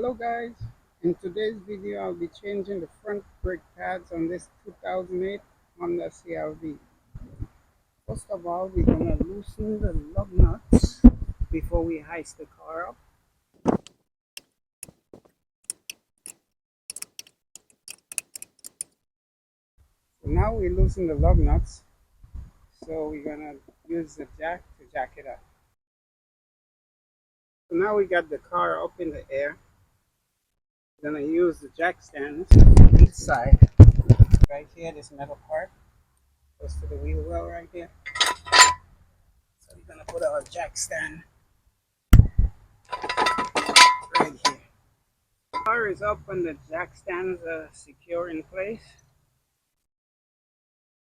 Hello guys, in today's video I'll be changing the front brake pads on this 2008 Honda CR-V. First of all, we're going to loosen the lug nuts before we heist the car up. So now we loosen the lug nuts, so we're going to use the jack to jack it up. So now we got the car up in the air. We're going to use the jack stand inside. Right here, this metal part goes to the wheel well right here. So we're gonna put our jack stand right here. The car is up and the jack stands are secure in place.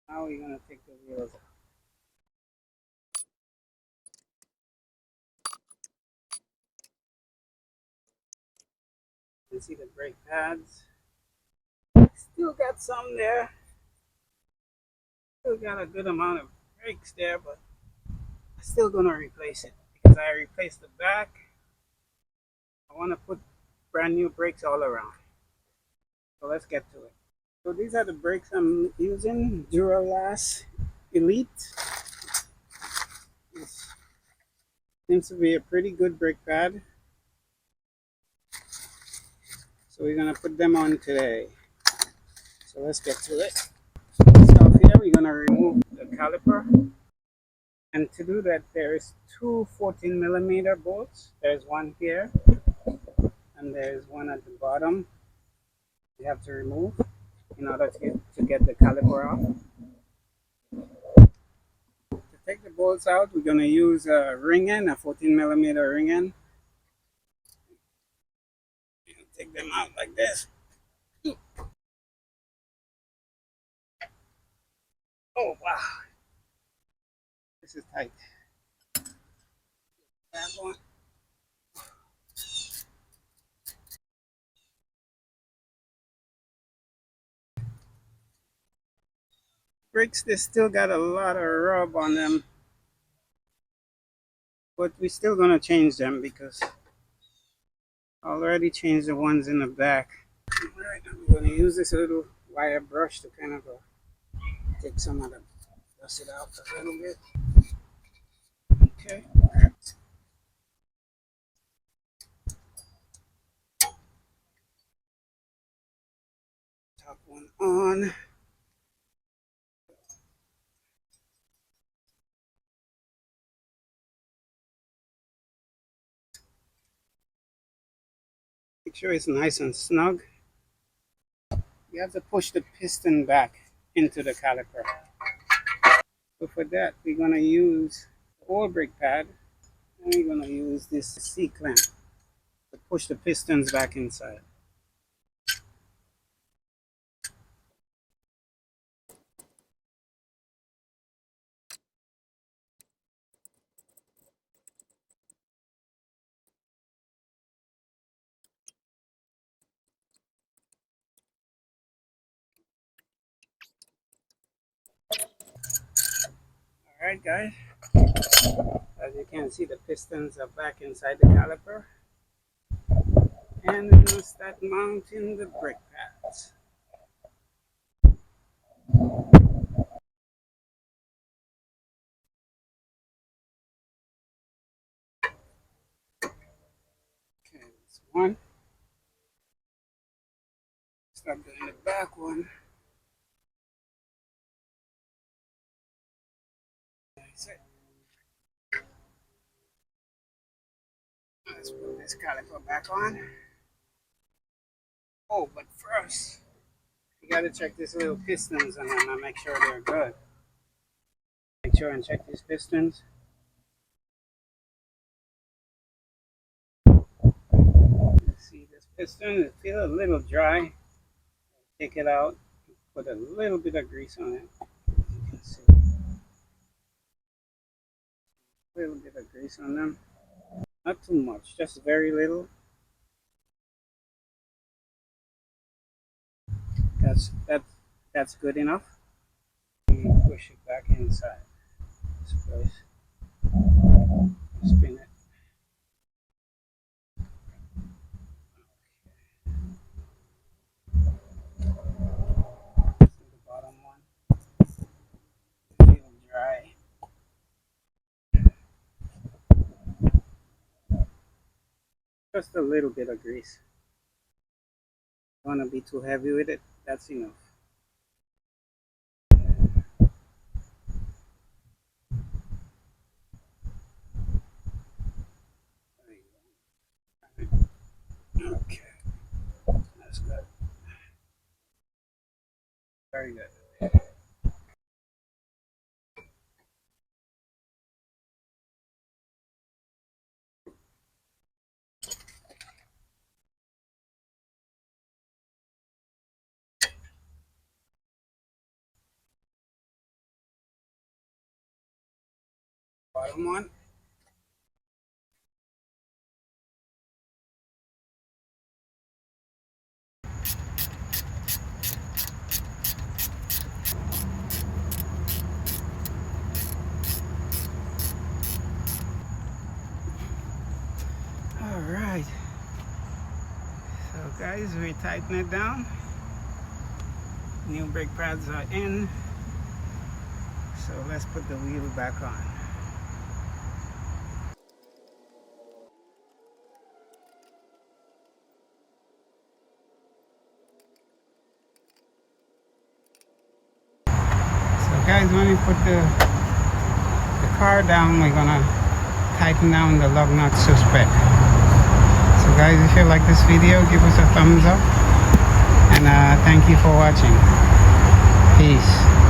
Now we're gonna take the wheels out. You can see the brake pads. Still got some there. Still got a good amount of brakes there, but I'm still gonna replace it because I replaced the back. I want to put brand new brakes all around. So let's get to it. So these are the brakes I'm using, Duralast Elite. This seems to be a pretty good brake pad. So we're gonna put them on today. So let's get to it. So here we're gonna remove the caliper. And to do that, there's two 14mm bolts. There's one here and there's one at the bottom you have to remove in order to get the caliper off. To take the bolts out, we're gonna use a ring end, a 14mm ring end. Take them out like this. Oh wow, this is tight. That one. Brakes, they still got a lot of rub on them, but we're still gonna change them because I already changed the ones in the back. Alright, I'm gonna use this little wire brush to kind of take some of the dust it out a little bit. Okay. Top one on. Make sure it's nice and snug. You have to push the piston back into the caliper. So for that, we're gonna use the old brake pad and we're gonna use this C-clamp to push the pistons back inside. Alright guys, as you can see, the pistons are back inside the caliper. And we're gonna start mounting the brake pads. Okay, that's one. Start doing the back one. That's it. Let's put this caliper back on. Oh, but first, you gotta check these little pistons on them and make sure they're good. Make sure and check these pistons. See this piston, it feels a little dry. Take it out, put a little bit of grease on it. You can see a little bit of grease on them. Not too much, just very little. That's good enough. And push it back inside this place. Spin it. Just a little bit of grease. Don't want to be too heavy with it. That's enough. Okay, that's good. Very good. Bottom one. All right. So guys, we tighten it down. New brake pads are in. So let's put the wheel back on. So guys, when we put the car down, we're gonna tighten down the lug nut suspect. So guys, if you like this video, give us a thumbs up, and thank you for watching. Peace.